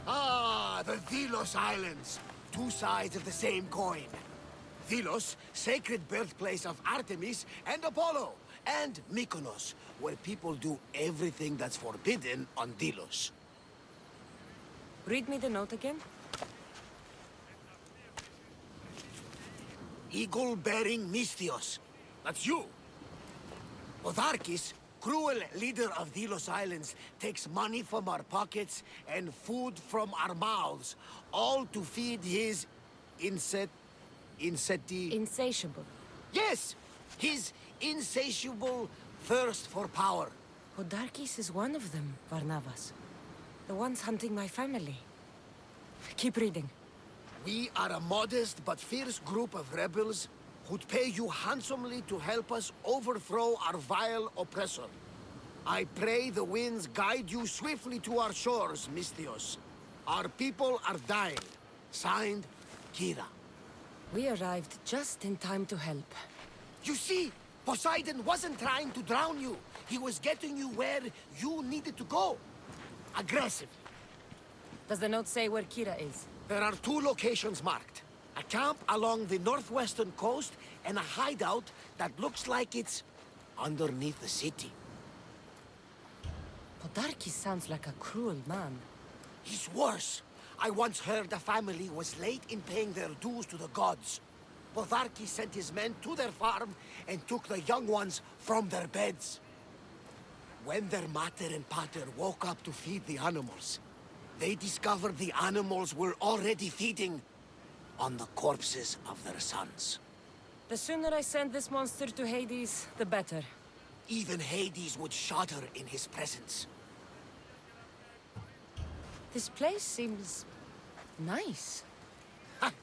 Ah, the Delos Islands. Two sides of the same coin. Delos, sacred birthplace of Artemis and Apollo. And Mykonos, where people do everything that's forbidden on Delos. Read me the note again. Eagle-bearing Mystios. That's you. Otharkis, cruel leader of Delos Islands, takes money from our pockets and food from our mouths, all to feed his Insatiable. Yes! His insatiable thirst for power. Odarkis is one of them, Varnavas. The ones hunting my family. Keep reading. We are a modest but fierce group of rebels who'd pay you handsomely to help us overthrow our vile oppressor. I pray the winds guide you swiftly to our shores, Mystios. Our people are dying. Signed, Kyra. We arrived just in time to help. You see, Poseidon wasn't trying to drown you. He was getting you where you needed to go. Aggressive. Does the note say where Kyra is? There are two locations marked. A camp along the northwestern coast and a hideout that looks like it's underneath the city. Podarkis sounds like a cruel man. He's worse. I once heard a family was late in paying their dues to the gods. Podarkis sent his men to their farm and took the young ones from their beds. When their mater and pater woke up to feed the animals, they discovered the animals were already feeding on the corpses of their sons. The sooner I send this monster to Hades, the better. Even Hades would shudder in his presence. This place seems nice.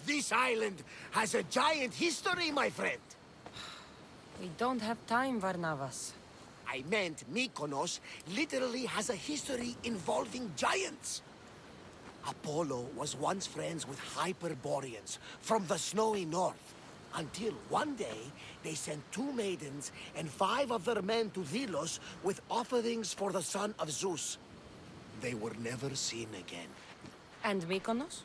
This island has a giant history, my friend. We don't have time, Varnavas. I meant Mykonos literally has a history involving giants. Apollo was once friends with Hyperboreans from the snowy north, until one day they sent 2 maidens and 5 of their men to Delos with offerings for the son of Zeus. They were never seen again. And Mykonos?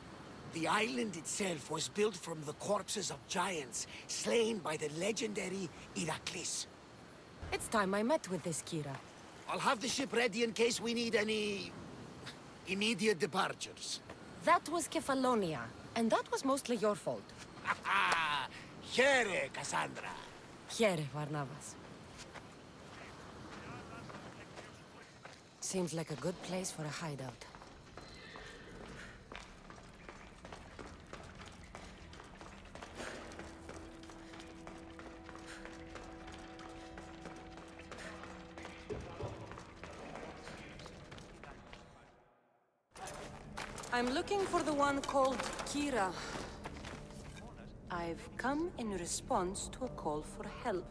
The island itself was built from the corpses of giants slain by the legendary Heracles. It's time I met with this Kyra. I'll have the ship ready in case we need any immediate departures. That was Kefalonia, and that was mostly your fault. Here, Kassandra. Here, Varnavas. Seems like a good place for a hideout. I'm looking for the one called Kyra. I've come in response to a call for help.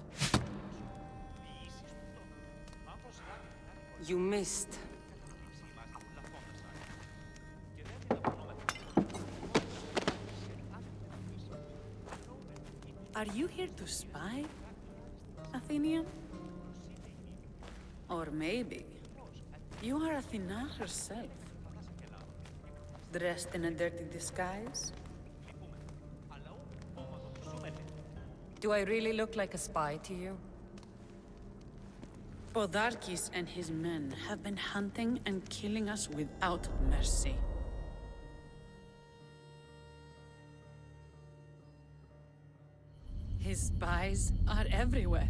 You missed. Are you here to spy, Athenian? Or maybe you are Athena herself, dressed in a dirty disguise? Do I really look like a spy to you? Podarkis and his men have been hunting and killing us without mercy. His spies are everywhere.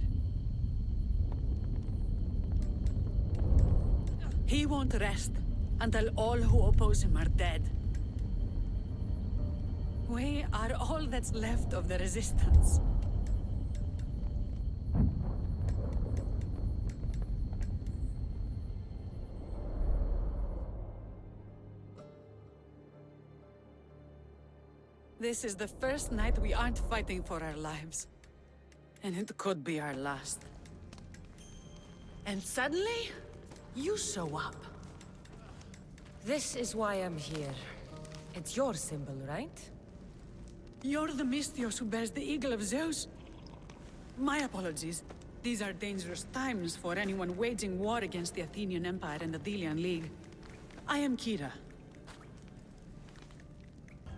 He won't rest until all who oppose him are dead. We are all that's left of the resistance. This is the first night we aren't fighting for our lives. And it could be our last. And suddenly, you show up. This is why I'm here. It's your symbol, right? You're the Mystios who bears the eagle of Zeus. My apologies. These are dangerous times for anyone waging war against the Athenian Empire and the Delian League. I am Kyra.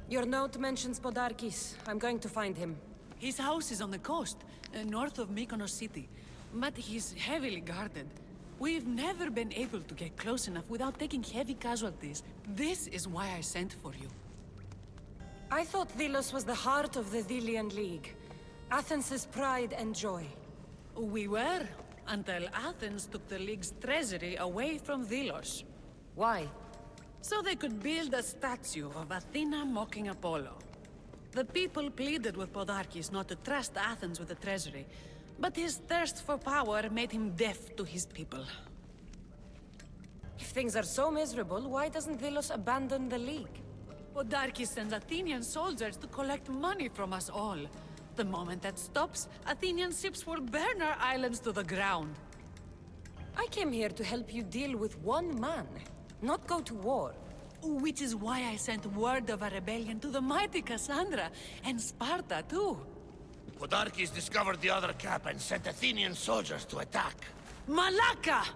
Your note mentions Podarkis. I'm going to find him. His house is on the coast, north of Mykonos city. But he's heavily guarded. We've never been able to get close enough without taking heavy casualties. This is why I sent for you. I thought Delos was the heart of the Delian League. Athens' pride and joy. We were, until Athens took the League's treasury away from Delos. Why? So they could build a statue of Athena mocking Apollo. The people pleaded with Podarkis not to trust Athens with the treasury, but his thirst for power made him deaf to his people. If things are so miserable, why doesn't Delos abandon the League? Podarkis sends Athenian soldiers to collect money from us all. The moment that stops, Athenian ships will burn our islands to the ground. I came here to help you deal with one man, not go to war. Which is why I sent word of a rebellion to the mighty Kassandra, and Sparta too. Podarkis discovered the other cap and sent Athenian soldiers to attack. Malaka!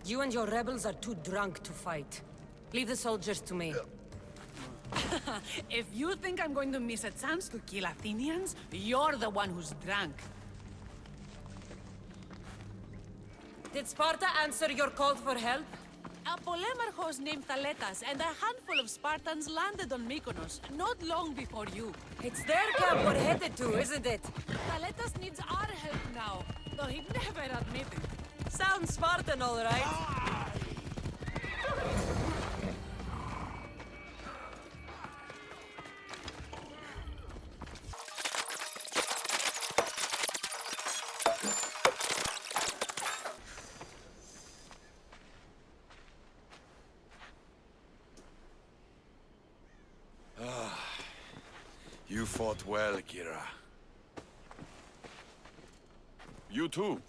You and your rebels are too drunk to fight. Leave the soldiers to me. If you think I'm going to miss a chance to kill Athenians, you're the one who's drunk. Did Sparta answer your call for help? A polemarchos named Thaletas and a handful of Spartans landed on Mykonos, not long before you. It's their camp we're headed to, isn't it? Thaletas needs our help now, though he'd never admit it. Sounds Spartan, all right. You fought well, Kyra. You too.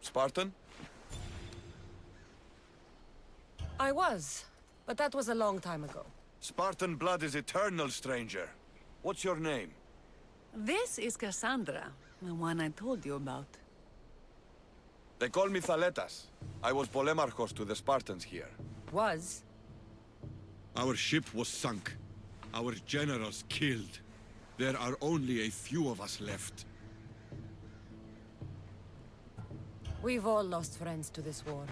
Spartan? I was, but that was a long time ago. Spartan blood is eternal, stranger. What's your name? This is Kassandra, the one I told you about. They call me Thaletas. I was polemarchos to the Spartans here. Was? Our ship was sunk. Our generals killed. There are only a few of us left. We've all lost friends to this war.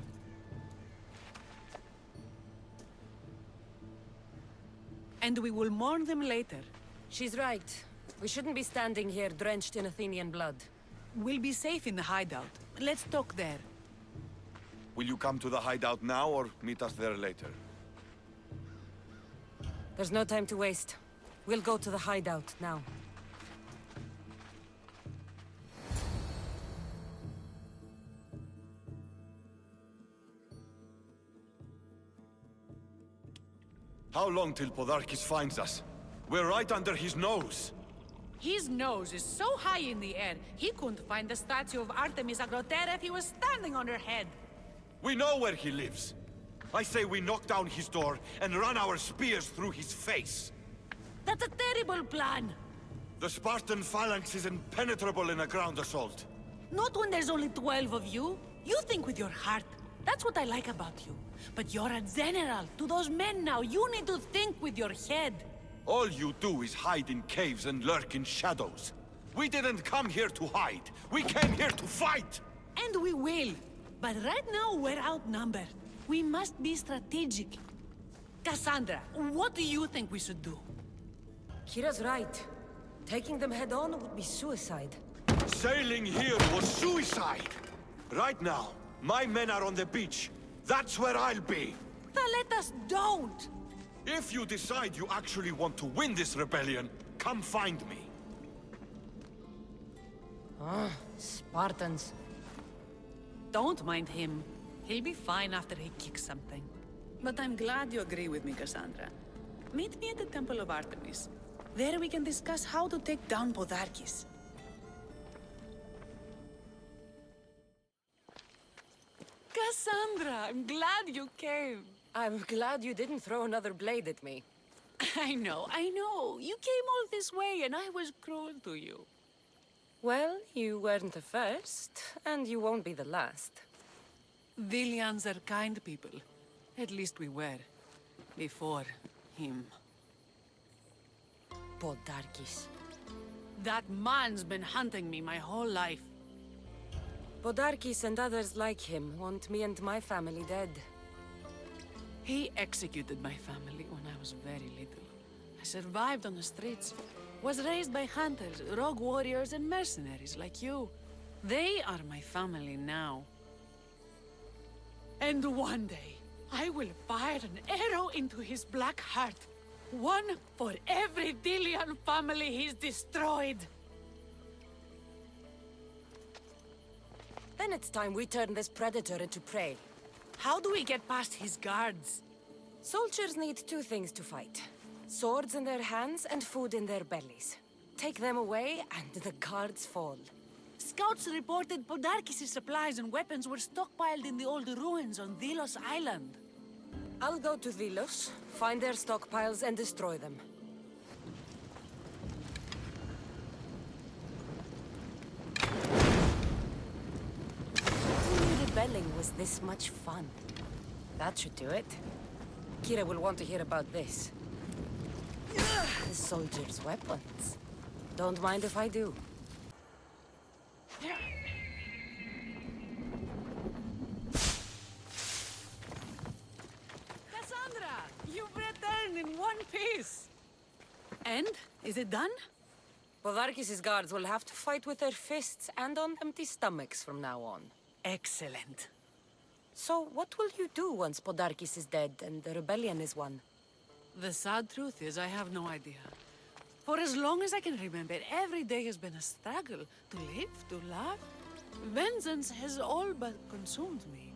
And we will mourn them later. She's right. We shouldn't be standing here drenched in Athenian blood. We'll be safe in the hideout. Let's talk there. Will you come to the hideout now or meet us there later? There's no time to waste. We'll go to the hideout now. How long till Podarkis finds us? We're right under his nose. His nose is so high in the air, he couldn't find the statue of Artemis Agrotera if he was standing on her head. We know where he lives. I say we knock down his door and run our spears through his face. That's a terrible plan. The Spartan phalanx is impenetrable in a ground assault. Not when there's only 12 of you. You think with your heart. That's what I like about you. But you're a general. To those men now, you need to think with your head. All you do is hide in caves and lurk in shadows. We didn't come here to hide. We came here to fight! And we will. But right now, we're outnumbered. We must be strategic. Kassandra, what do you think we should do? Kyra's right. Taking them head on would be suicide. Sailing here was suicide! Right now, my men are on the beach. That's where I'll be! Let us don't! If you decide you actually want to win this rebellion, come find me. Spartans. Don't mind him. He'll be fine after he kicks something. But I'm glad you agree with me, Kassandra. Meet me at the Temple of Artemis. There we can discuss how to take down Podarkis. Kassandra, I'm glad you came. I'm glad you didn't throw another blade at me. I know. You came all this way and I was cruel to you. Well, you weren't the first, and you won't be the last. Delians are kind people. At least we were. Before him. Podarkis. That man's been hunting me my whole life. Podarkis and others like him want me and my family dead. He executed my family when I was very little. I survived on the streets. Was raised by hunters, rogue warriors, and mercenaries like you. They are my family now. And one day, I will fire an arrow into his black heart. One for every Delian family he's destroyed. Then it's time we turn this predator into prey. How do we get past his guards? Soldiers need two things to fight. Swords in their hands and food in their bellies. Take them away and the guards fall. Scouts reported Podarkis' supplies and weapons were stockpiled in the old ruins on Delos Island. I'll go to Delos, find their stockpiles and destroy them. Who knew rebelling was this much fun? That should do it. Kyra will want to hear about this. The soldiers' weapons. Don't mind if I do. Kassandra! You've returned in one piece! And? Is it done? Podarkis' guards will have to fight with their fists and on empty stomachs from now on. Excellent. So, what will you do once Podarkis is dead and the rebellion is won? The sad truth is I have no idea. For as long as I can remember, every day has been a struggle to live, to love. Vengeance has all but consumed me.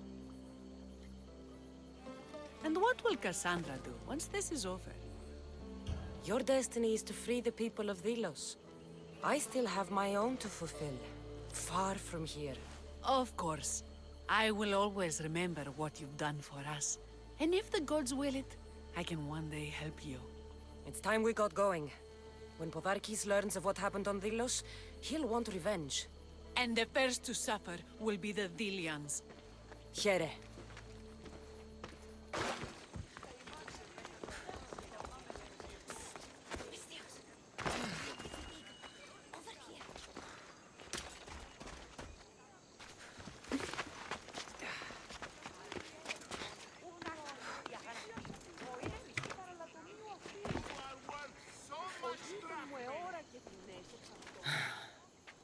And what will Kassandra do once this is over? Your destiny is to free the people of Delos. I still have my own to fulfill, far from here. Of course. I will always remember what you've done for us. And if the gods will it, I can one day help you. It's time we got going. When Podarkis learns of what happened on Delos, he'll want revenge. And the first to suffer will be the Delians. Here.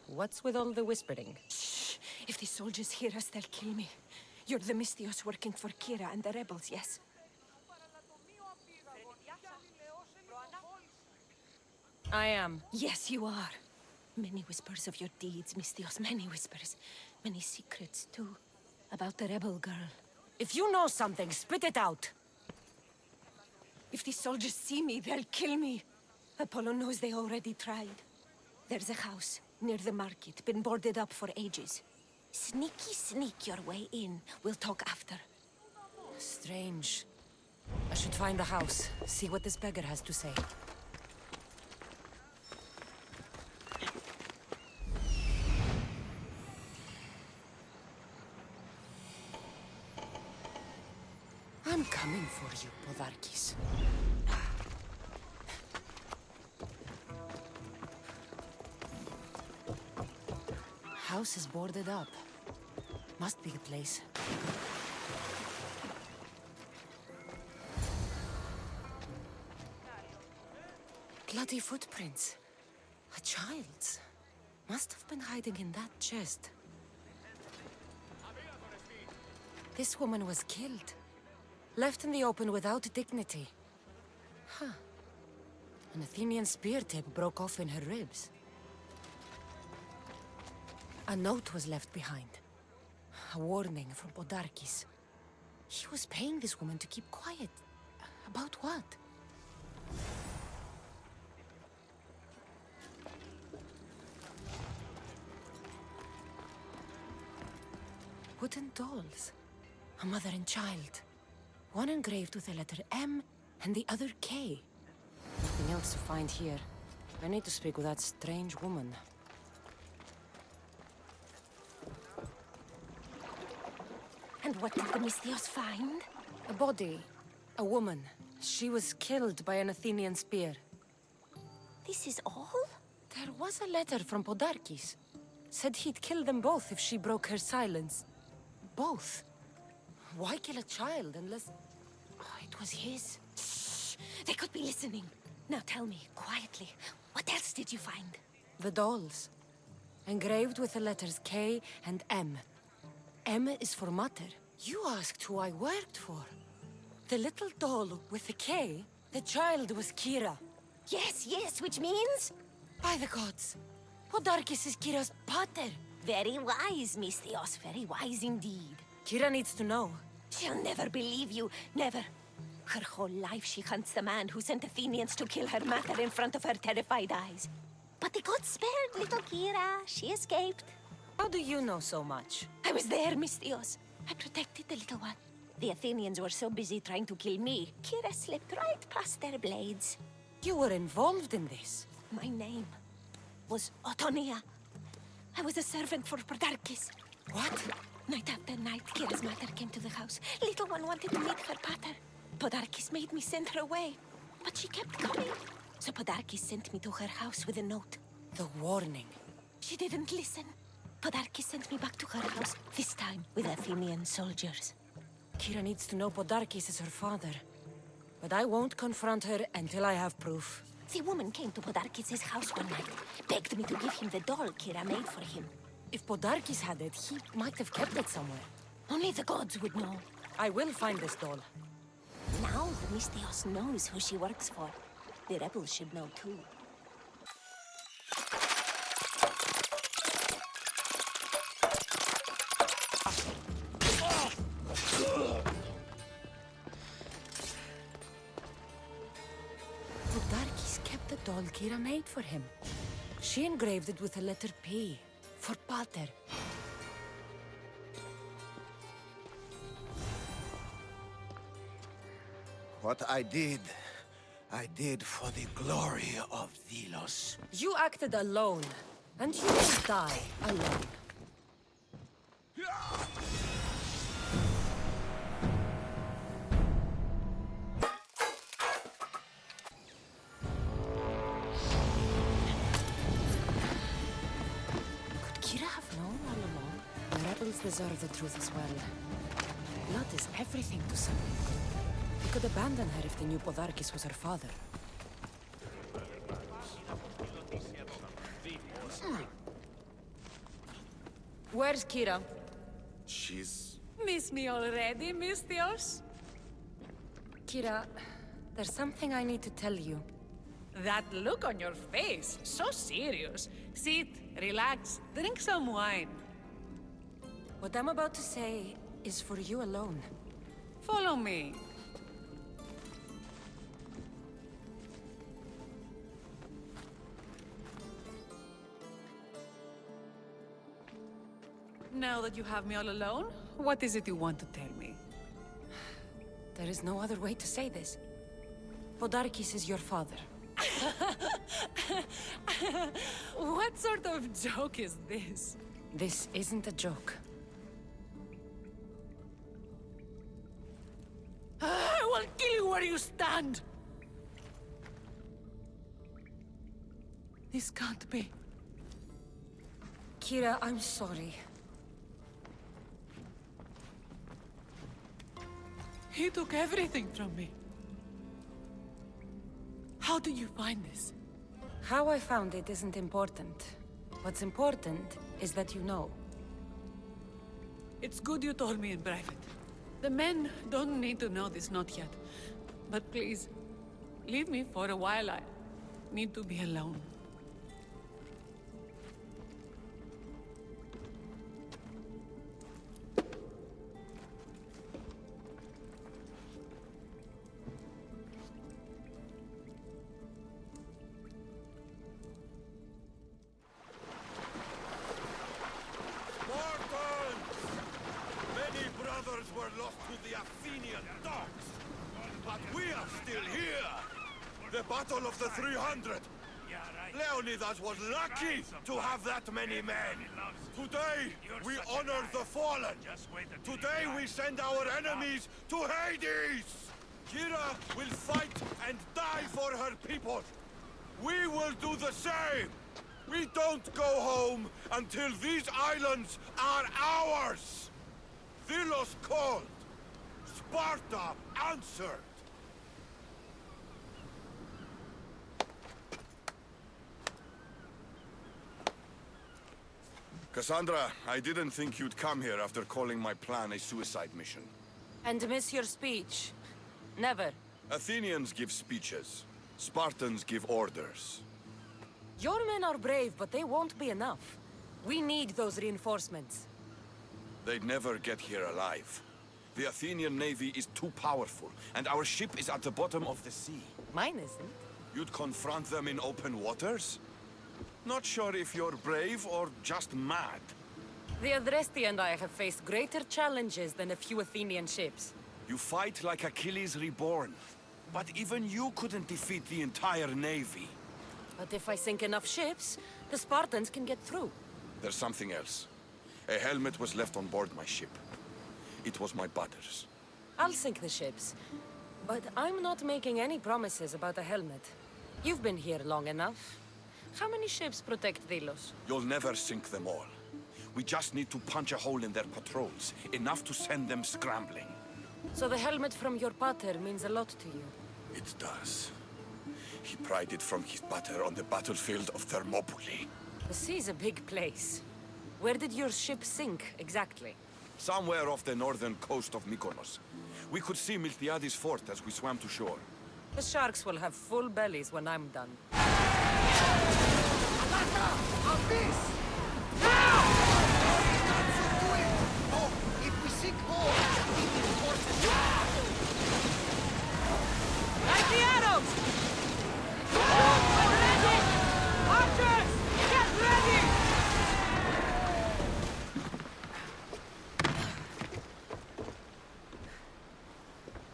What's with all the whispering? Shh! If the soldiers hear us, they'll kill me. You're the Mystios working for Kyra and the rebels, yes? I am. Yes, you are. Many whispers of your deeds, Mystios. Many whispers. Many secrets, too. About the rebel girl. If you know something, spit it out! If the soldiers see me, they'll kill me. Apollo knows they already tried. There's a house near the market, been boarded up for ages. Sneak your way in. We'll talk after. Strange. I should find the house, see what this beggar has to say. I'm coming for you, Podarkis. House is boarded up. Must be the place. Bloody footprints. A child's. Must have been hiding in that chest. This woman was killed. Left in the open without dignity. Huh. An Athenian spear tip broke off in her ribs. A note was left behind. A warning from Podarkis. He was paying this woman to keep quiet. About what? Wooden dolls. A mother and child. One engraved with the letter M and the other K. Nothing else to find here. I need to speak with that strange woman. And what did the Mystios find? A body. A woman. She was killed by an Athenian spear. This is all? There was a letter from Podarkis. Said he'd kill them both if she broke her silence. Both? Why kill a child unless... Oh, it was his. Shh! They could be listening. Now tell me, quietly, what else did you find? The dolls. Engraved with the letters K and M. M is for mother. You asked who I worked for. The little doll with the K, the child was Kyra. Yes, which means? By the gods, Podarkis is Kyra's pater. Very wise, Misthios, very wise indeed. Kyra needs to know. She'll never believe you, never. Her whole life she hunts the man who sent Athenians to kill her mater in front of her terrified eyes. But the gods spared little Kyra. She escaped. How do you know so much? I was there, Misthios. I protected the little one. The Athenians were so busy trying to kill me, Kyra slipped right past their blades. You were involved in this. My name was Otonia. I was a servant for Podarkis. What? Night after night, Kyra's mother came to the house. Little one wanted to meet her pater. Podarkis made me send her away, but she kept coming. So Podarkis sent me to her house with a note. The warning. She didn't listen. Podarkis sent me back to her house, this time with Athenian soldiers. Kyra needs to know Podarkis is her father. But I won't confront her until I have proof. The woman came to Podarkis' house one night, begged me to give him the doll Kyra made for him. If Podarkis had it, he might have kept it somewhere. Only the gods would know. I will find this doll. Now the Misthios knows who she works for. The rebels should know too. Podarkis kept the doll Kyra made for him. She engraved it with the letter P, for pater. What I did for the glory of Delos. You acted alone, and you will die alone. Could Kyra have known all along? The rebels deserve the truth as well. Blood is everything to some. They could abandon her if they knew Podarkis was her father. Where's Kyra? She's... Miss me already, Misthios? Kyra, there's something I need to tell you. That look on your face, so serious. Sit, relax, drink some wine. What I'm about to say is for you alone. Follow me. Now that you have me all alone, what is it you want to tell me? There is no other way to say this. Podarkis is your father. What sort of joke is this? This isn't a joke. I will kill you where you stand! This can't be. Kyra, I'm sorry. He took everything from me. How did you find this? How I found it isn't important. What's important is that you know. It's good you told me in private. The men don't need to know this, not yet. But please, leave me for a while. I need to be alone. Were lost to the Athenian dogs. But we are still here! The Battle of the 300! Leonidas was lucky to have that many men! Today, we honor the fallen! Today, we send our enemies to Hades! Kyra will fight and die for her people! We will do the same! We don't go home until these islands are ours! Delos called. Sparta answered. Kassandra, I didn't think you'd come here after calling my plan a suicide mission. And miss your speech. Never. Athenians give speeches. Spartans give orders. Your men are brave, but they won't be enough. We need those reinforcements. They'd never get here alive. The Athenian navy is too powerful, and our ship is at the bottom of the sea. Mine isn't. You'd confront them in open waters? Not sure if you're brave or just mad. The Adresti and I have faced greater challenges than a few Athenian ships. You fight like Achilles reborn. But even you couldn't defeat the entire navy. But if I sink enough ships, the Spartans can get through. There's something else. A helmet was left on board my ship. It was my brother's. I'll sink the ships. But I'm not making any promises about a helmet. You've been here long enough. How many ships protect Delos? You'll never sink them all. We just need to punch a hole in their patrols, enough to send them scrambling. So the helmet from your pater means a lot to you? It does. He pried it from his pater on the battlefield of Thermopylae. The sea's a big place. Where did your ship sink, exactly? Somewhere off the northern coast of Mykonos. We could see Miltiades fort as we swam to shore. The sharks will have full bellies when I'm done. Like the arrows! Ready! Archers! Get ready!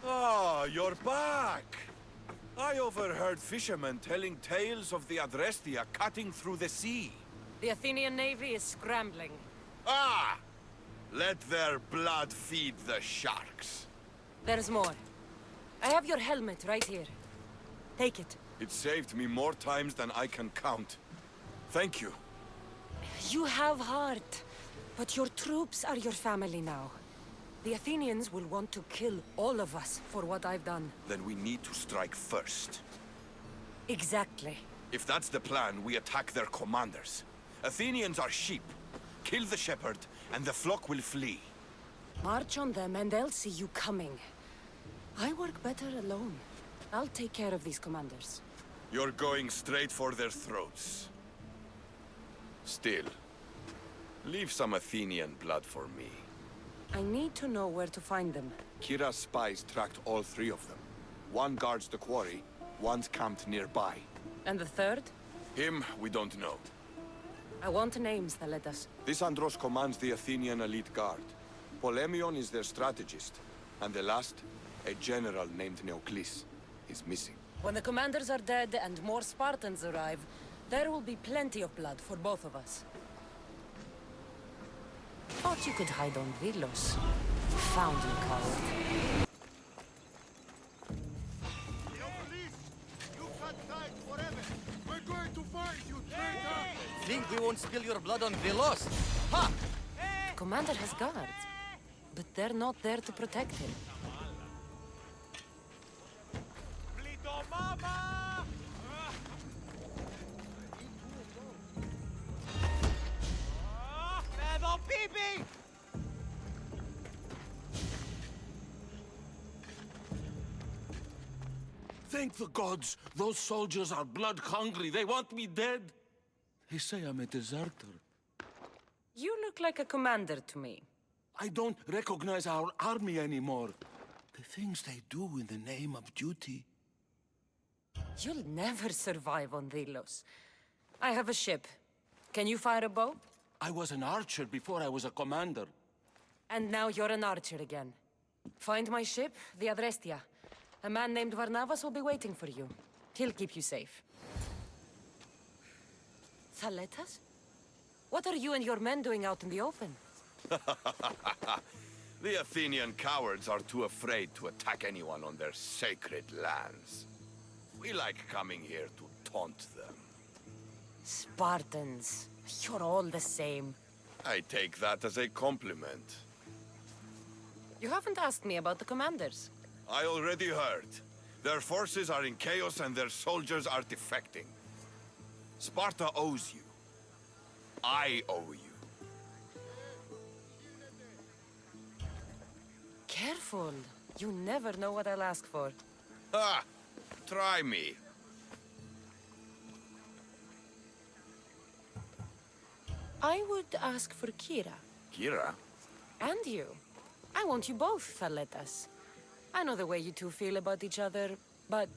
Ah, you're back! I overheard fishermen telling tales of the Adrestia cutting through the sea. The Athenian navy is scrambling. Ah! Let their blood feed the sharks. There's more. I have your helmet right here. Take it. It saved me more times than I can count. Thank you. You have heart. But your troops are your family now. The Athenians will want to kill all of us for what I've done. Then we need to strike first. Exactly. If that's the plan, we attack their commanders. Athenians are sheep. Kill the shepherd, and the flock will flee. March on them and they'll see you coming. I work better alone. I'll take care of these commanders. You're going straight for their throats. Still, leave some Athenian blood for me. I need to know where to find them. Kyra's spies tracked all three of them. One guards the quarry, one's camped nearby. And the third? Him, we don't know. I want names, Thaletas. This Andros commands the Athenian elite guard. Polemion is their strategist. And the last, a general named Neoclis, is missing. When the commanders are dead and more Spartans arrive, there will be plenty of blood for both of us. Thought you could hide on Delos. Found you, coward. We're going to find you, traitor! Think we won't spill your blood on Delos? Ha! The commander has guards, but they're not there to protect him. Thank the gods, those soldiers are blood-hungry. They want me dead. They say I'm a deserter. You look like a commander to me. I don't recognize our army anymore. The things they do in the name of duty. You'll never survive on Delos. I have a ship. Can you fire a bow? I was an archer before I was a commander. And now you're an archer again. Find my ship, the Adrestia. A man named Varnavas will be waiting for you. He'll keep you safe. Thaletas? What are you and your men doing out in the open? The Athenian cowards are too afraid to attack anyone on their sacred lands. We like coming here to taunt them. Spartans. You're all the same. I take that as a compliment. You haven't asked me about the commanders. I already heard. Their forces are in chaos and their soldiers are defecting. Sparta owes you. I owe you. Careful. You never know what I'll ask for. Ha! Try me. I would ask for Kyra. Kyra? And you. I want you both, Thaletas. I know the way you two feel about each other, but...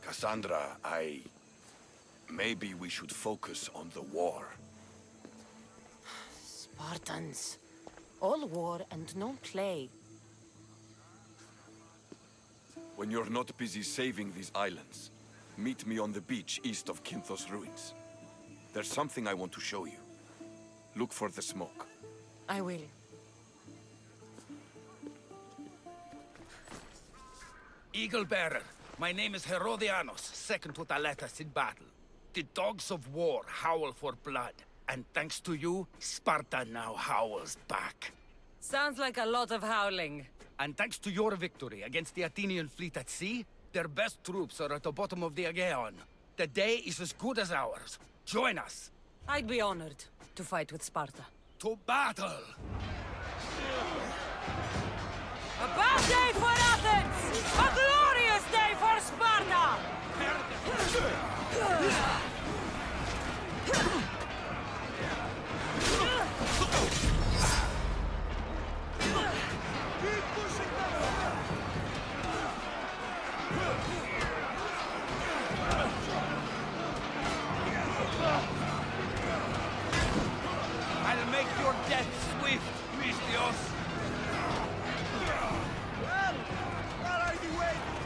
Kassandra, maybe we should focus on the war. Spartans. All war and no play. When you're not busy saving these islands, meet me on the beach east of Kinthos ruins. There's something I want to show you. Look for the smoke. I will. Eagle Bearer, my name is Herodianos, second to Thaletas in battle. The dogs of war howl for blood, and thanks to you, Sparta now howls back. Sounds like a lot of howling. And thanks to your victory against the Athenian fleet at sea, their best troops are at the bottom of the Aegean. The day is as good as ours. Join us. I'd be honored to fight with Sparta. To battle! A bad day for Athens! A glorious day for Sparta! I'll make your death swift, Misthios! Well, what are you waiting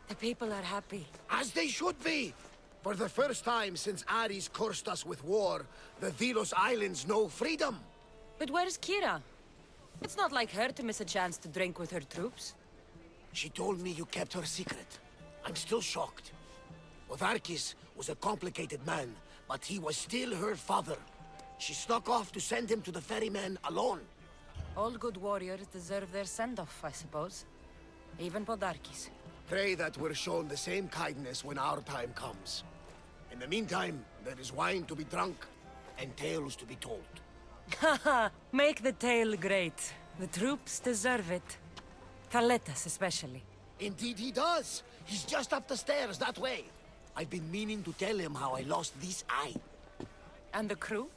The people are happy. As they should be! For the first time since Ares cursed us with war, the Delos Islands know freedom! But where's Kyra? It's not like her to miss a chance to drink with her troops. She told me you kept her secret. I'm still shocked. Otharkis was a complicated man, but he was still her father. She snuck off to send him to the ferryman alone. All good warriors deserve their send-off, I suppose. Even Podarkis. Pray that we're shown the same kindness when our time comes. In the meantime, there is wine to be drunk, and tales to be told. Haha, make the tale great. The troops deserve it. Thaletas especially. Indeed he does! He's just up the stairs that way. I've been meaning to tell him how I lost this eye. And the crew?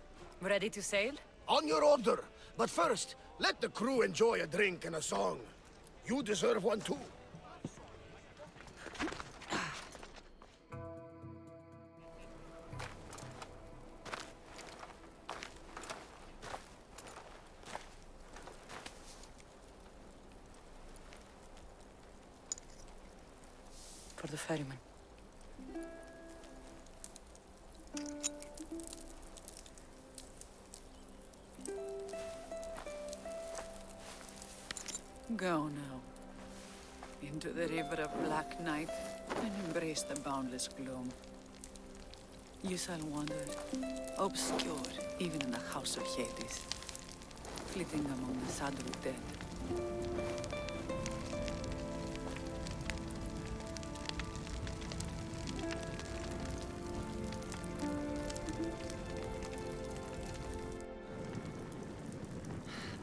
Ready to sail? On your order! But first, let the crew enjoy a drink and a song. You deserve one too. For the ferryman. Go now. Into the river of black night and embrace the boundless gloom. You shall wander, obscure even in the house of Hades, flitting among the saddled dead.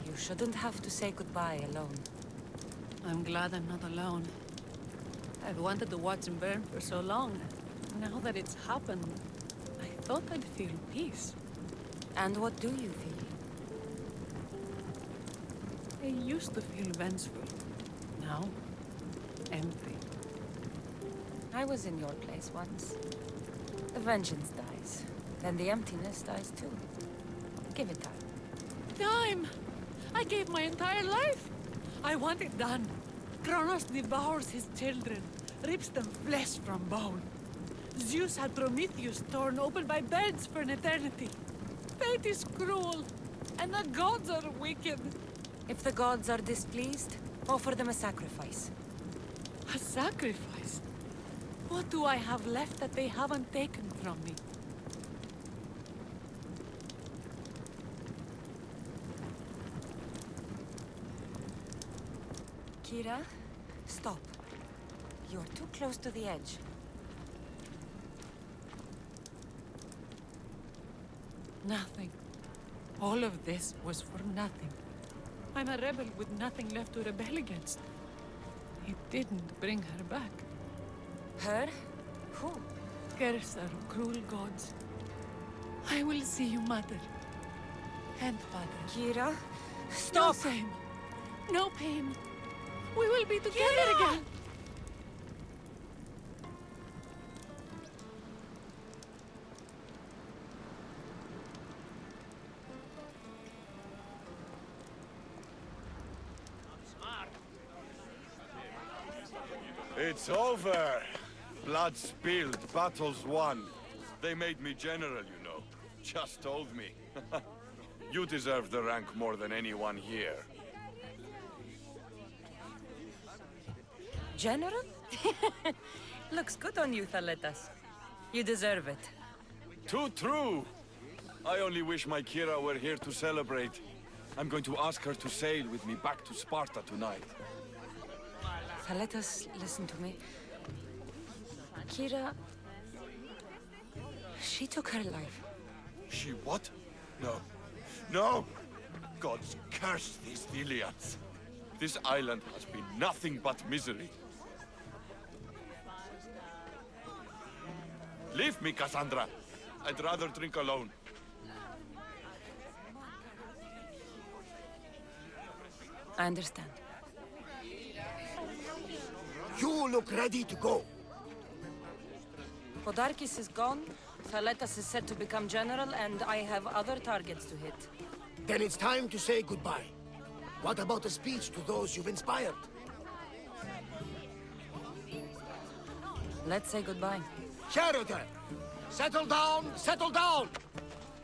You shouldn't have to say goodbye alone. I'm glad I'm not alone. I've wanted to watch him burn for so long. Now that it's happened, I thought I'd feel peace. And what do you feel? I used to feel vengeful, now, empty. I was in your place once. The vengeance dies. Then the emptiness dies too. Give it time. Time! I gave my entire life! I want it done. Kronos devours his children, rips them flesh from bone. Zeus had Prometheus torn open by birds for an eternity. Fate is cruel, and the gods are wicked. If the gods are displeased, offer them a sacrifice. A sacrifice? What do I have left that they haven't taken from me? Kyra, stop. You're too close to the edge. Nothing. All of this was for nothing. I'm a rebel with nothing left to rebel against. He didn't bring her back. Her? Who? Curse are cruel gods. I will see you, mother. And father. Kyra, No stop! shame. No pain. We will be together again. It's over. Blood spilled, battles won. They made me general, you know. Just told me. You deserve the rank more than anyone here. General? Looks good on you, Thaletas. You deserve it. Too true. I only wish my Kyra were here to celebrate. I'm going to ask her to sail with me back to Sparta tonight. Thaletas, listen to me. Kyra... she took her life. She what? No. No! Gods curse these Thelians. This island has been nothing but misery. Leave me, Kassandra. I'd rather drink alone. I understand. You look ready to go. Podarkis is gone, Thaletas is set to become general, and I have other targets to hit. Then it's time to say goodbye. What about a speech to those you've inspired? Let's say goodbye. Sheridan, settle down, settle down!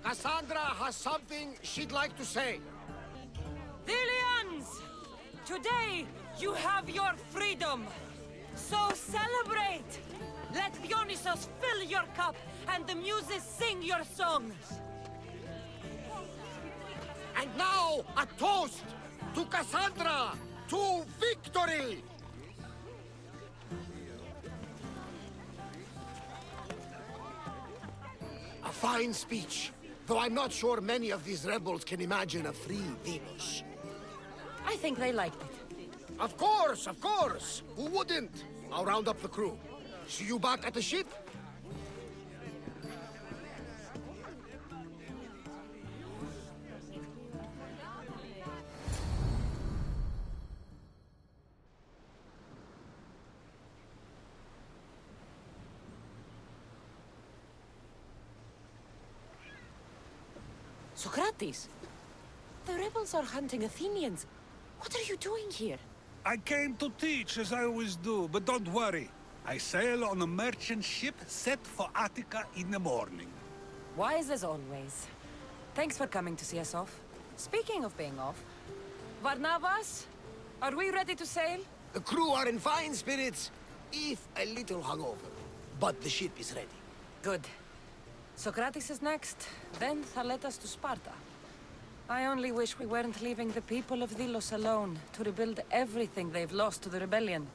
Kassandra has something she'd like to say. Thelians! Today, you have your freedom! So celebrate! Let Dionysos fill your cup, and the muses sing your songs! And now, a toast to Kassandra, to victory! A fine speech, though I'm not sure many of these rebels can imagine a free Venus. I think they liked it. Of course, of course! Who wouldn't? I'll round up the crew. See you back at the ship? Socrates! The rebels are hunting Athenians. What are you doing here? I came to teach, as I always do, but don't worry. I sail on a merchant ship set for Attica in the morning. Wise as always. Thanks for coming to see us off. Speaking of being off, Varnavas, are we ready to sail? The crew are in fine spirits, if a little hungover. But the ship is ready. Good. Socrates is next, then Thaletas to Sparta. I only wish we weren't leaving the people of Delos alone to rebuild everything they've lost to the rebellion.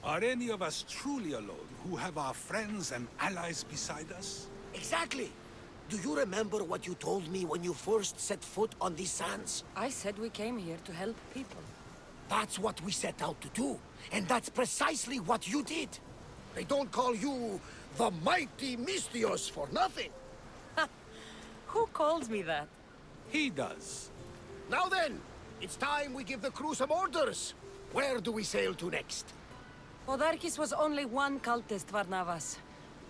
Are any of us truly alone, who have our friends and allies beside us? Exactly! Do you remember what you told me when you first set foot on these sands? I said we came here to help people. That's what we set out to do. And that's precisely what you did. They don't call you the mighty Mystios for nothing. Who calls me that? He does. Now then, it's time we give the crew some orders. Where do we sail to next? Podarkis was only one cultist, Varnavas.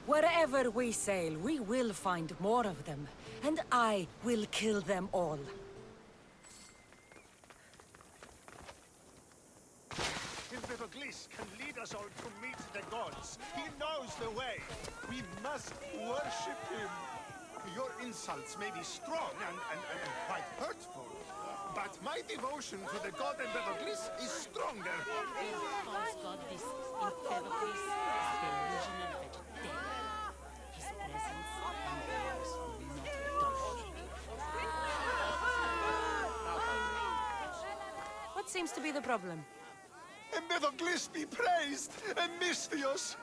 Wherever we sail, we will find more of them. And I will kill them all. Empedocles can lead us all to meet the gods. He knows the way. We must worship him. Your insults may be strong and quite hurtful, but my devotion to the god Empedocles is stronger. False god this Empedocles is delusional vegetarian. His presence and powers will not touch. What seems to be the problem? Empedocles be praised, and Mystios.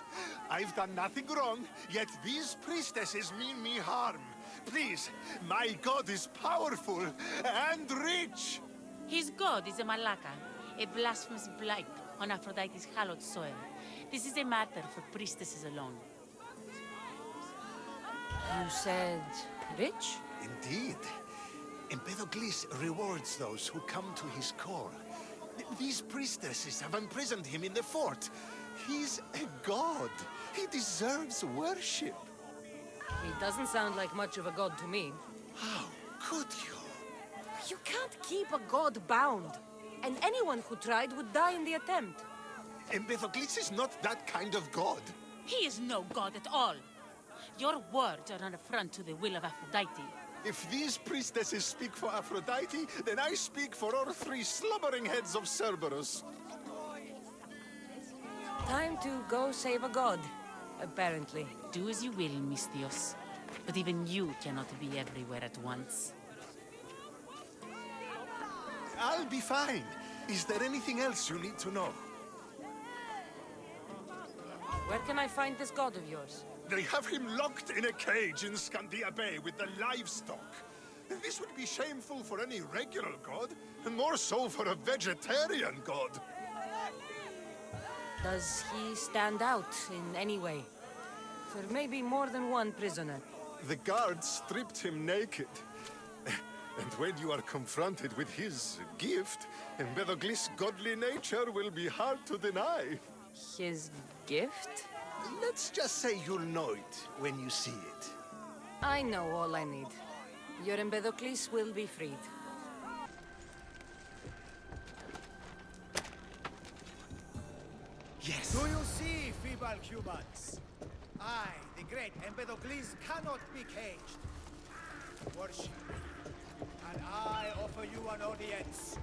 I've done nothing wrong, yet these priestesses mean me harm. Please, my god is powerful and rich. His god is a Malaka, a blasphemous blight on Aphrodite's hallowed soil. This is a matter for priestesses alone. You said... rich? Indeed. Empedocles rewards those who come to his call. These priestesses have imprisoned him in the fort. He's a god. He deserves worship. He doesn't sound like much of a god to me. How could you? You can't keep a god bound. And anyone who tried would die in the attempt. Empedocles is not that kind of god. He is no god at all. Your words are an affront to the will of Aphrodite. If these priestesses speak for Aphrodite, then I speak for all three slumbering heads of Cerberus. Time to go save a god, apparently. Do as you will, Mystios. But even you cannot be everywhere at once. I'll be fine. Is there anything else you need to know? Where can I find this god of yours? They have him locked in a cage in Scandia Bay with the livestock. This would be shameful for any regular god, and more so for a vegetarian god. Does he stand out in any way? There may be more than one prisoner. The guards stripped him naked. And when you are confronted with his gift, Empedocles' godly nature will be hard to deny. His gift? Let's just say you'll know it when you see it. I know all I need. Your Empedocles will be freed. Yes. Do you see, feeble humans? I, the great Empedocles, cannot be caged. Worship me, and I offer you an audience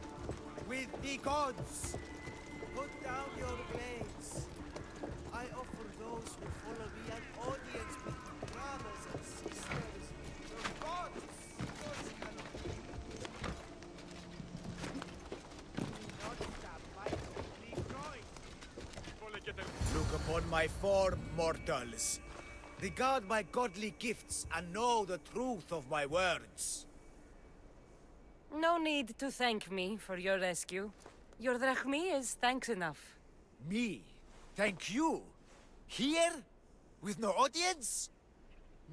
with the gods. Put down your blades. I offer those who follow me an audience with the brothers and sisters, the gods. Gods cannot be. Do not stab my godly groin. Look upon my form, mortals. Regard my godly gifts and know the truth of my words. No need to thank me for your rescue. Your drachmi is thanks enough. Me? Thank you? Here? With no audience?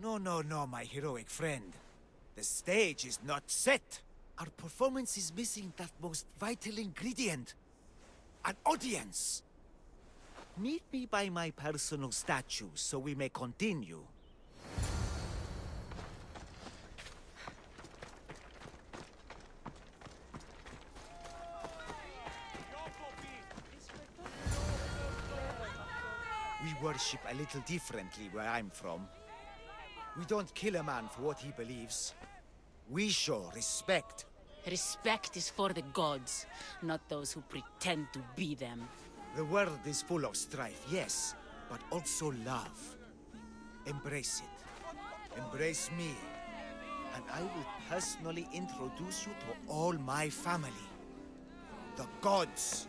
No, my heroic friend. The stage is not set. Our performance is missing that most vital ingredient. An audience. Meet me by my personal statue so we may continue. We worship a little differently where I'm from. We don't kill a man for what he believes. We show respect. Respect is for the gods, not those who pretend to be them. The world is full of strife, yes, but also love. Embrace it. Embrace me. And I will personally introduce you to all my family. The gods.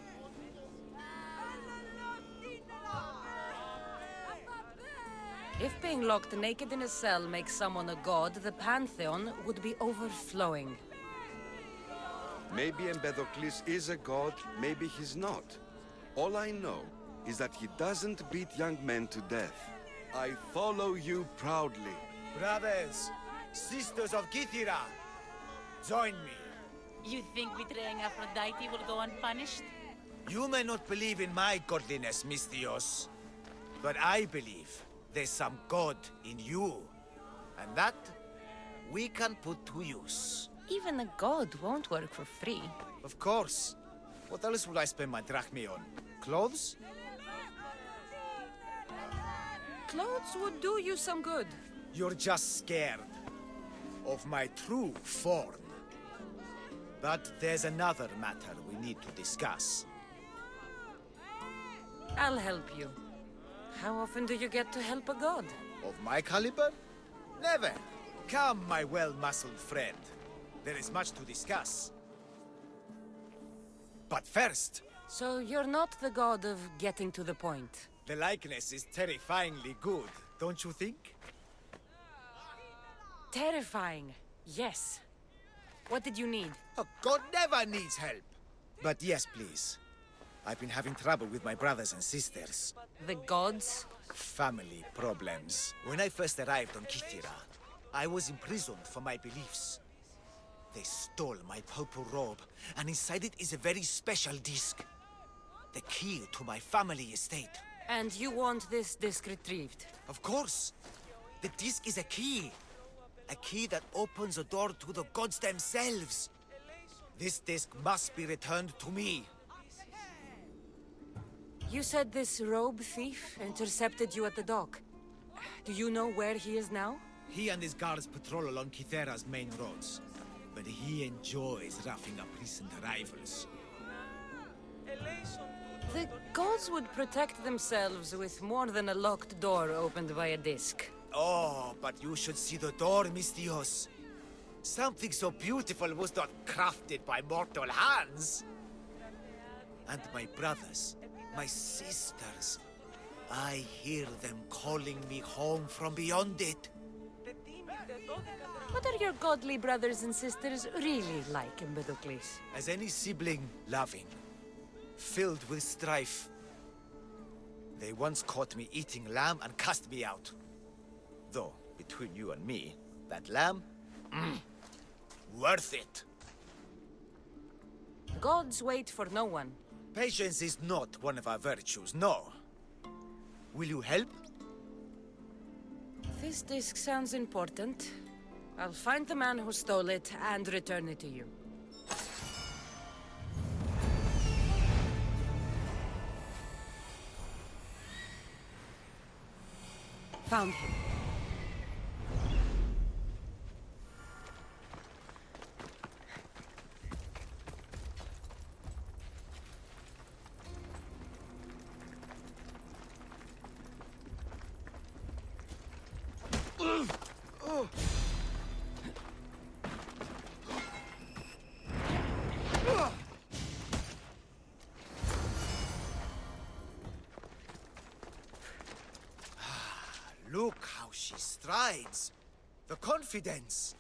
If being locked naked in a cell makes someone a god, the Pantheon would be overflowing. Maybe Empedocles is a god, maybe he's not. All I know is that he doesn't beat young men to death. I follow you proudly. Brothers, sisters of Kyra, join me. You think betraying Aphrodite will go unpunished? You may not believe in my godliness, Misthios, but I believe there's some god in you. And that we can put to use. Even a god won't work for free. Of course. What else would I spend my drachmae on? Clothes? Clothes would do you some good. You're just scared of my true form. But there's another matter we need to discuss. I'll help you. How often do you get to help a god? Of my caliber? Never. Come, my well-muscled friend. There is much to discuss. But first... So you're not the god of getting to the point. The likeness is terrifyingly good, don't you think? Terrifying, yes. What did you need? A god never needs help. But yes, please. I've been having trouble with my brothers and sisters. The gods? Family problems. When I first arrived on Kyra, I was imprisoned for my beliefs. They stole my purple robe, and inside it is a very special disc. The key to my family estate. And you want this disc retrieved? Of course. The disc is a key. A key that opens a door to the gods themselves. This disc must be returned to me. You said this robe thief intercepted you at the dock. Do you know where he is now? He and his guards patrol along Kythera's main roads. But he enjoys roughing up recent arrivals. The gods would protect themselves with more than a locked door opened by a disc. Oh, but you should see the door, Misthios. Something so beautiful was not crafted by mortal hands. And my brothers, my sisters, I hear them calling me home from beyond it. What are your godly brothers and sisters really like, Empedocles? As any sibling, loving, filled with strife. They once caught me eating lamb and cast me out. Though, between you and me, that lamb, worth it. Gods wait for no one. Patience is not one of our virtues, no. Will you help? This disc sounds important. I'll find the man who stole it and return it to you. Found him. Look how she strides. The confidence.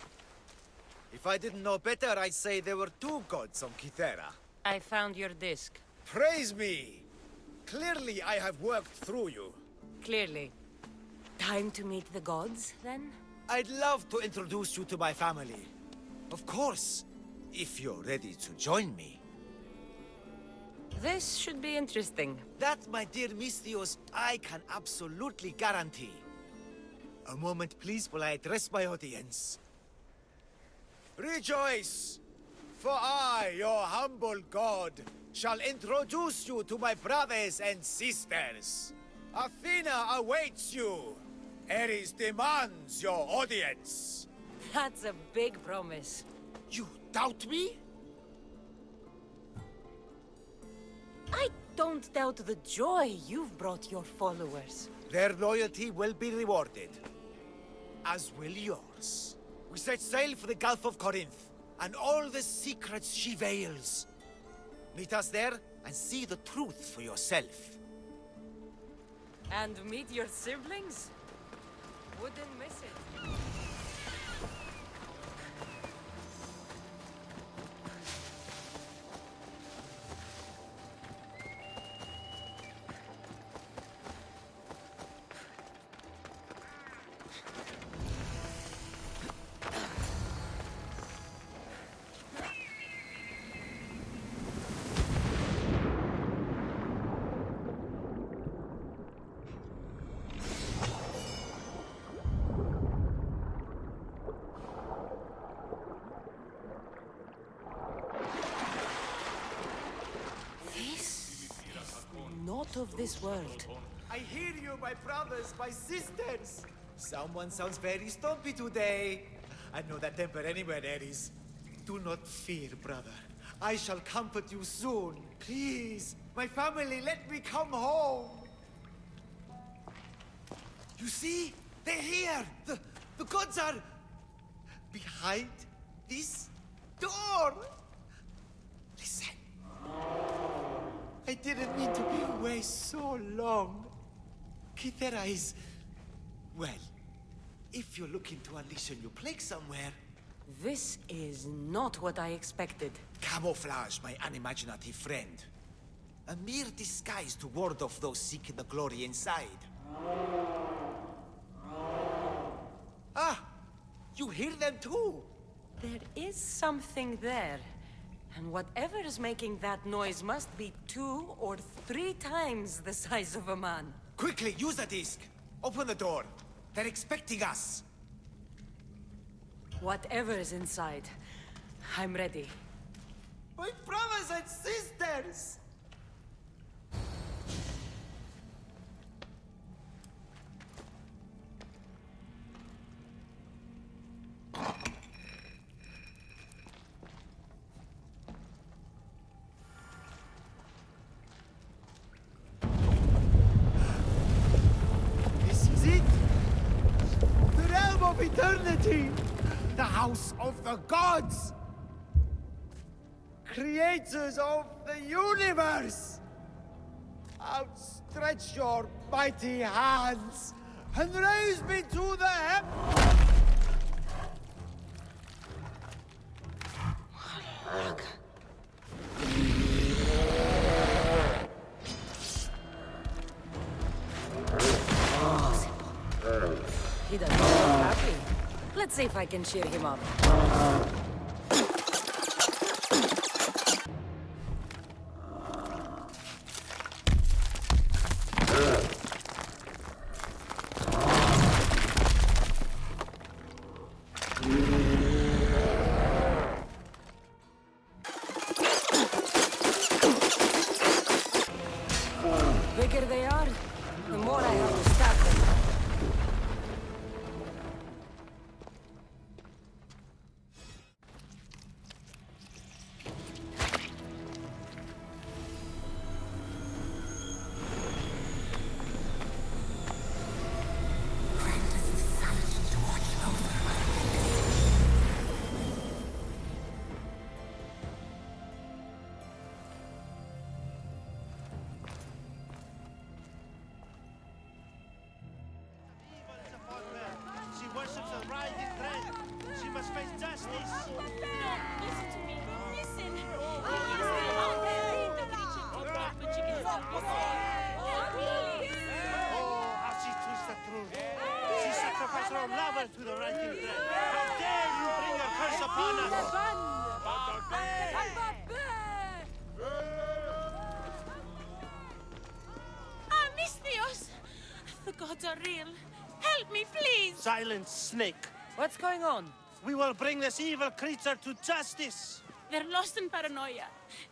If I didn't know better, I'd say there were two gods on Kythera. I found your disc. Praise me! Clearly I have worked through you. Clearly. Time to meet the gods, then? I'd love to introduce you to my family. Of course, if you're ready to join me. This should be interesting. That, my dear Misthios, I can absolutely guarantee. A moment, please, while I address my audience. Rejoice! For I, your humble god, shall introduce you to my brothers and sisters. Athena awaits you. Ares demands your audience. That's a big promise. You doubt me? I don't doubt the joy you've brought your followers. Their loyalty will be rewarded. As will yours. We set sail for the Gulf of Corinth, and all the secrets she veils. Meet us there, and see the truth for yourself. And meet your siblings? Wouldn't miss it. not of this world. I hear you, my brothers, my sisters. Someone sounds very stumpy today. I know that temper anywhere there is. Do not fear, brother. I shall comfort you soon. Please, my family, let me come home. You see? They're here! The gods are... behind this door! Listen. I didn't mean to be away so long. Kyra is... well, if you're looking to unleash a new plague somewhere... This is not what I expected. Camouflage, my unimaginative friend. A mere disguise to ward off those seeking the glory inside. Ah! You hear them too! There is something there. And whatever is making that noise must be 2 or 3 times the size of a man. Quickly, use the disc! Open the door. They're expecting us. Whatever is inside, I'm ready. My brothers and sisters! This is it! The realm of eternity! The house of the gods! Creators of the universe! Outstretch your mighty hands and raise me to the heavens! He doesn't look happy. Let's see if I can cheer him up. Bigger they are, the more I have to stack them. She worships a rising dread. She must face justice. No, listen to me. Listen. You're still out there. The creature took her, but she can help us. Oh, how she twists the truth. She sacrificed her own lover to the rising dread. How dare you bring a curse upon us? Amistios! The gods are real. Help me, please! Silence, snake. What's going on? We will bring this evil creature to justice. They're lost in paranoia.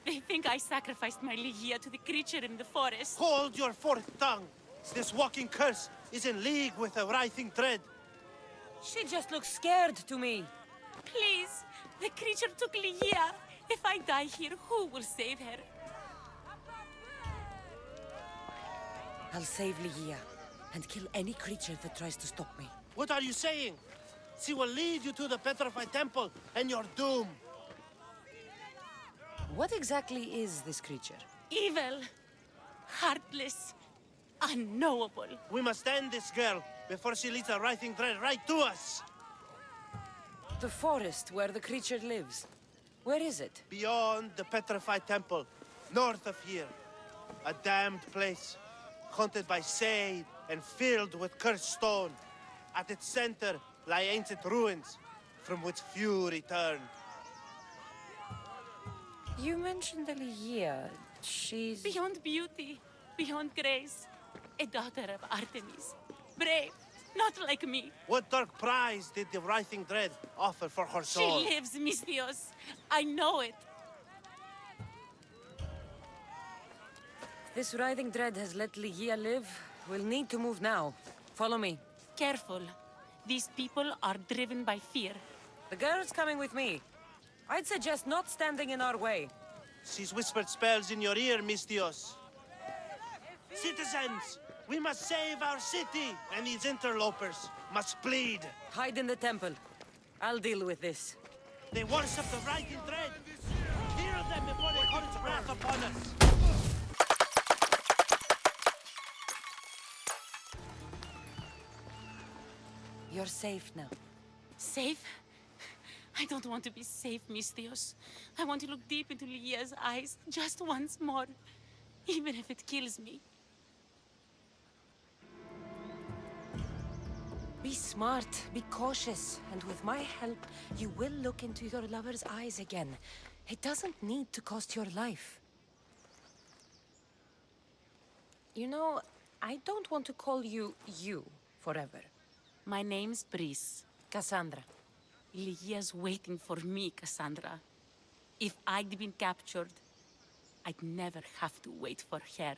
They think I sacrificed my Ligia to the creature in the forest. Hold your forked tongue. This walking curse is in league with the writhing dread. She just looks scared to me. Please, the creature took Ligia. If I die here, who will save her? I'll save Ligia and kill any creature that tries to stop me. What are you saying? She will lead you to the petrified temple and your doom. What exactly is this creature? Evil, heartless, unknowable. We must end this girl before she leads a writhing dread right to us. The forest where the creature lives. Where is it? Beyond the petrified temple, north of here. A damned place, haunted by shade and filled with cursed stone. At its center lie ancient ruins, from which few return. You mentioned the Ligia. She's... Beyond beauty, beyond grace, a daughter of Artemis. Brave, not like me. What dark prize did the writhing dread offer for her soul? She lives, Mistios. I know it. This writhing dread has let Ligia live. We'll need to move now. Follow me. Careful. These people are driven by fear. The girl's coming with me. I'd suggest not standing in our way. She's whispered spells in your ear, Mistios. Citizens, we must save our city, and these interlopers must bleed. Hide in the temple. I'll deal with this. They worship the writhing dread. Hear them before they call its wrath upon us. You're safe now. Safe? I don't want to be safe, Mistios. I want to look deep into Ligia's eyes just once more, even if it kills me. Be smart, be cautious, and with my help, you will look into your lover's eyes again. It doesn't need to cost your life. You know, I don't want to call you forever. My name's Brice. Kassandra. Ligia's waiting for me, Kassandra. If I'd been captured, I'd never have to wait for her.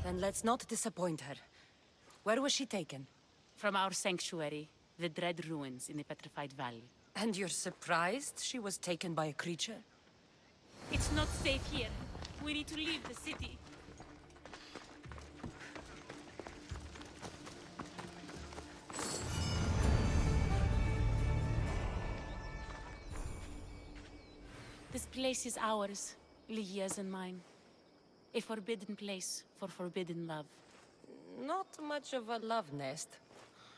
Then let's not disappoint her. Where was she taken? From our sanctuary, the Dread Ruins in the Petrified Valley. And you're surprised she was taken by a creature? It's not safe here. We need to leave the city. This place is ours, Ligia's and mine. A forbidden place for forbidden love. Not much of a love nest.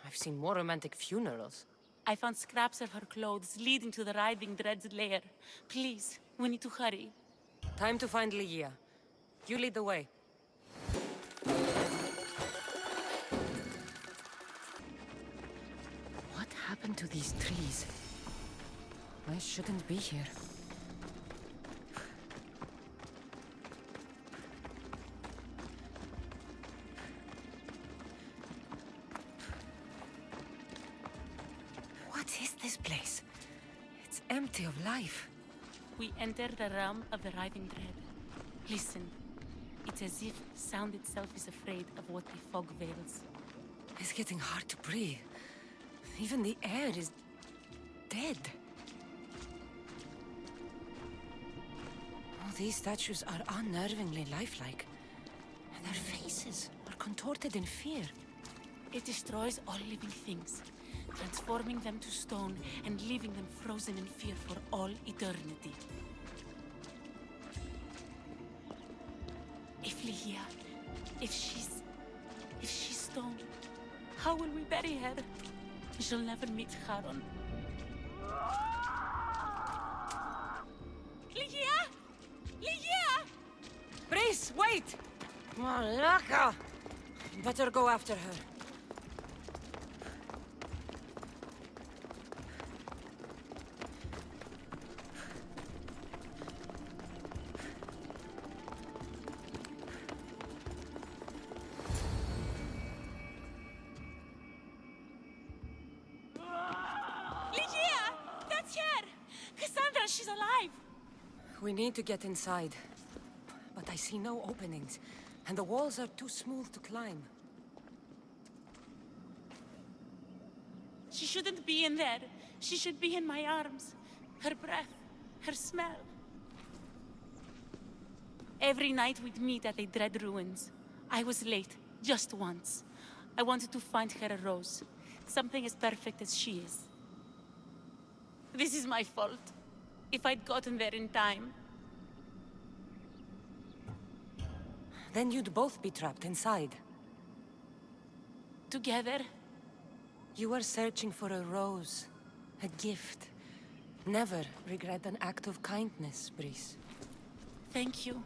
I've seen more romantic funerals. I found scraps of her clothes leading to the writhing dread's lair. Please, we need to hurry. Time to find Ligia. You lead the way. What happened to these trees? I shouldn't be here. What is this place? It's empty of life. We enter the realm of the writhing dread. Listen. It's as if sound itself is afraid of what the fog veils. It's getting hard to breathe. Even the air is dead. Oh, these statues are unnervingly lifelike. And their faces are contorted in fear. It destroys all living things, transforming them to stone and leaving them frozen in fear for all eternity. If Ligia, if she's stone, how will we bury her? She'll never meet Charon. Ligia! Ligia! Brice, wait! Malaka! Better go after her. She's alive! We need to get inside. But I see no openings, and the walls are too smooth to climb. She shouldn't be in there. She should be in my arms. Her breath, her smell. Every night we'd meet at the Dread Ruins. I was late, just once. I wanted to find her a rose. Something as perfect as she is. This is my fault. If I'd gotten there in time. Then you'd both be trapped inside. Together? You were searching for a rose. A gift. Never regret an act of kindness, Brice. Thank you.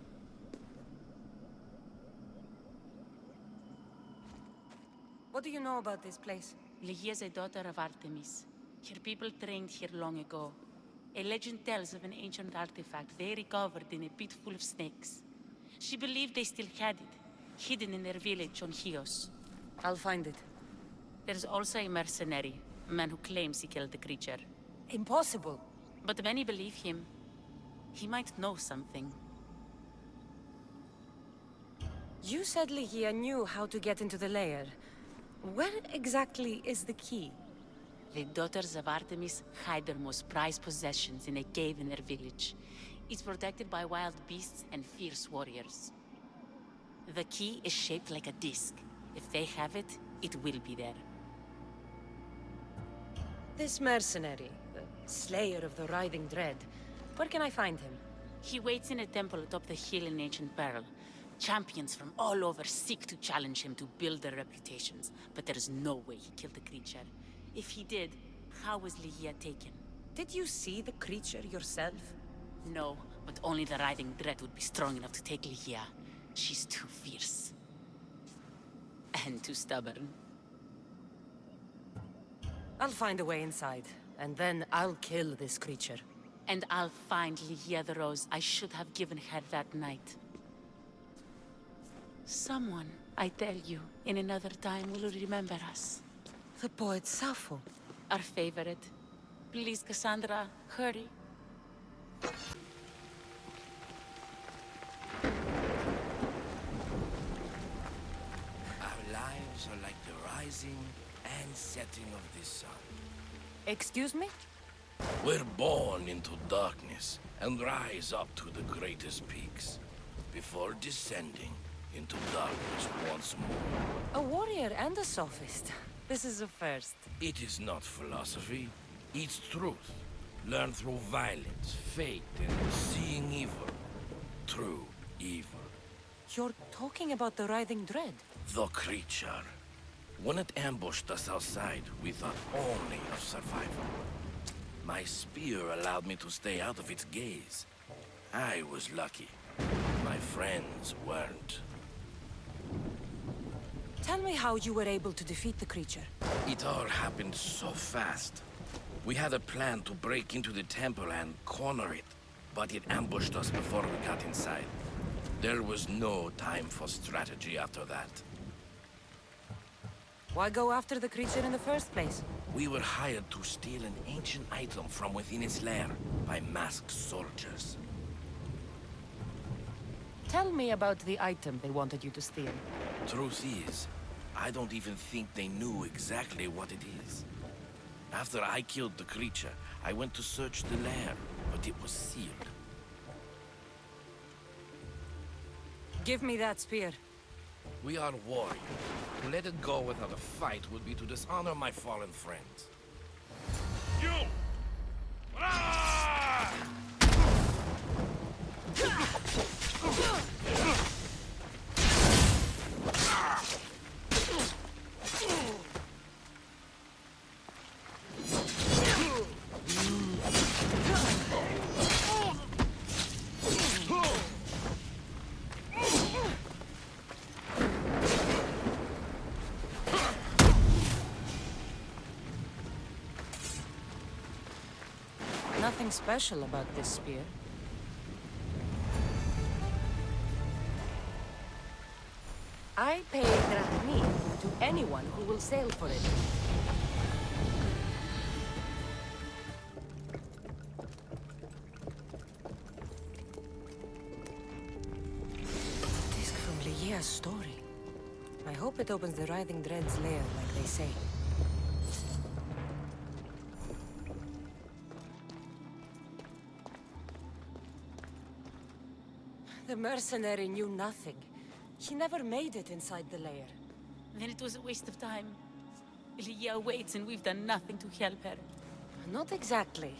What do you know about this place? Ligia is a daughter of Artemis. Her people trained here long ago. A legend tells of an ancient artifact they recovered in a pit full of snakes. She believed they still had it, hidden in their village on Chios. I'll find it. There's also a mercenary, a man who claims he killed the creature. Impossible. But many believe him. He might know something. You said Ligia knew how to get into the lair. Where exactly is the key? The daughters of Artemis hide their most prized possessions in a cave in their village. It's protected by wild beasts and fierce warriors. The key is shaped like a disc. If they have it, it will be there. This mercenary, the slayer of the Writhing Dread, where can I find him? He waits in a temple atop the hill in ancient peril. Champions from all over seek to challenge him to build their reputations, but there is no way he killed the creature. If he did, how was Ligia taken? Did you see the creature yourself? No, but only the Writhing Dread would be strong enough to take Ligia. She's too fierce. And too stubborn. I'll find a way inside, and then I'll kill this creature. And I'll find Ligia the rose I should have given her that night. Someone, I tell you, in another time will remember us. The poet Sappho. Our favorite. Please, Kassandra, hurry. Our lives are like the rising and setting of the sun. Excuse me? We're born into darkness and rise up to the greatest peaks, before descending into darkness once more. A warrior and a sophist. This is a first. It is not philosophy, it's truth. Learned through violence, fate, and seeing evil. True evil. You're talking about the Writhing Dread? The creature. When it ambushed us outside, we thought only of survival. My spear allowed me to stay out of its gaze. I was lucky. My friends weren't. Tell me how you were able to defeat the creature. It all happened so fast. We had a plan to break into the temple and corner it, but it ambushed us before we got inside. There was no time for strategy after that. Why go after the creature in the first place? We were hired to steal an ancient item from within its lair by masked soldiers. Tell me about the item they wanted you to steal. Truth is, I don't even think they knew exactly what it is. After I killed the creature, I went to search the lair, but it was sealed. Give me that spear. We are warriors. To let it go without a fight would be to dishonor my fallen friends. You! Ah! Nothing special about this spear. I pay drachmi to anyone who will sail for it. A disc from Ligia's story. I hope it opens the Writhing Dread's lair like they say. The mercenary knew nothing. He never made it inside the lair. Then it was a waste of time. Ligia waits and we've done nothing to help her. Not exactly.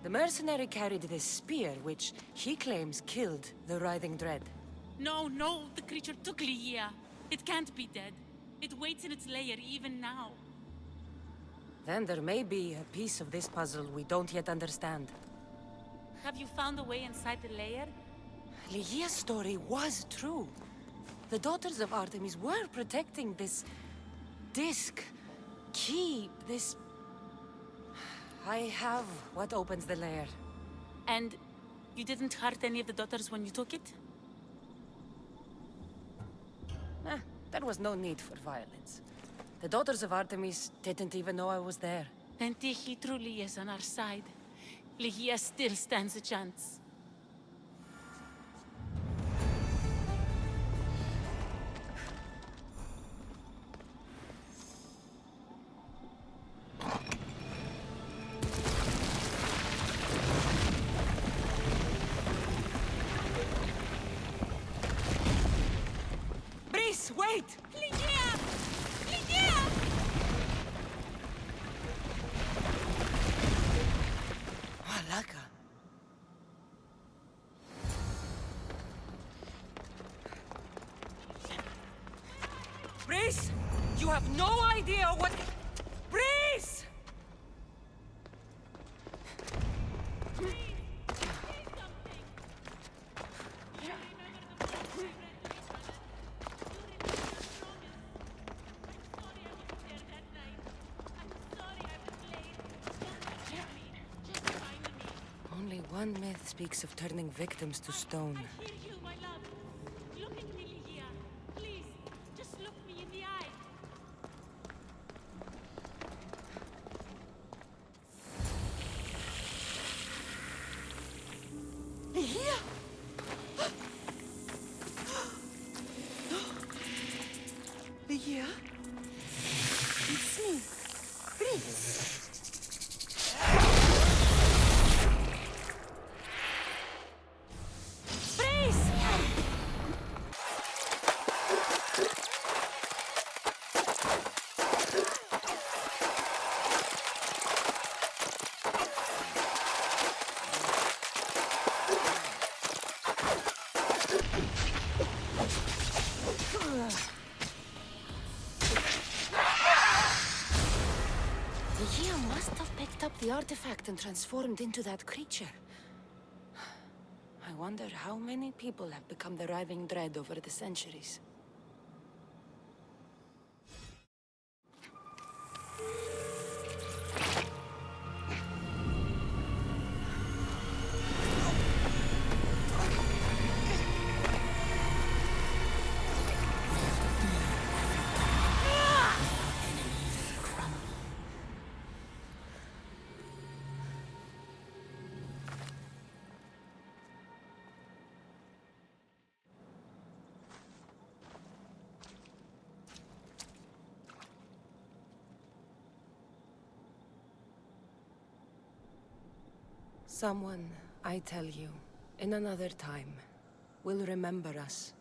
The mercenary carried this spear, which he claims killed the Writhing Dread. No, no, the creature took Ligia. It can't be dead. It waits in its lair even now. Then there may be a piece of this puzzle we don't yet understand. Have you found a way inside the lair? Ligia's story was true. The daughters of Artemis were protecting this disc, key, this... I have what opens the lair. And you didn't hurt any of the daughters when you took it? There was no need for violence. The daughters of Artemis didn't even know I was there. Then Tyche truly is on our side. Ligia still stands a chance. Wait! Lygia! Lygia! Malaka. Breeze! You have no idea what... Breeze! Only one myth speaks of turning victims to stone. I hear you, my love. Look at me, Lygia. Please, just look me in the eye. Lygia? Lygia? It's me, Breeze. Lygia must have picked up the artifact and transformed into that creature. I wonder how many people have become the riving dread over the centuries. Someone, I tell you, in another time, will remember us.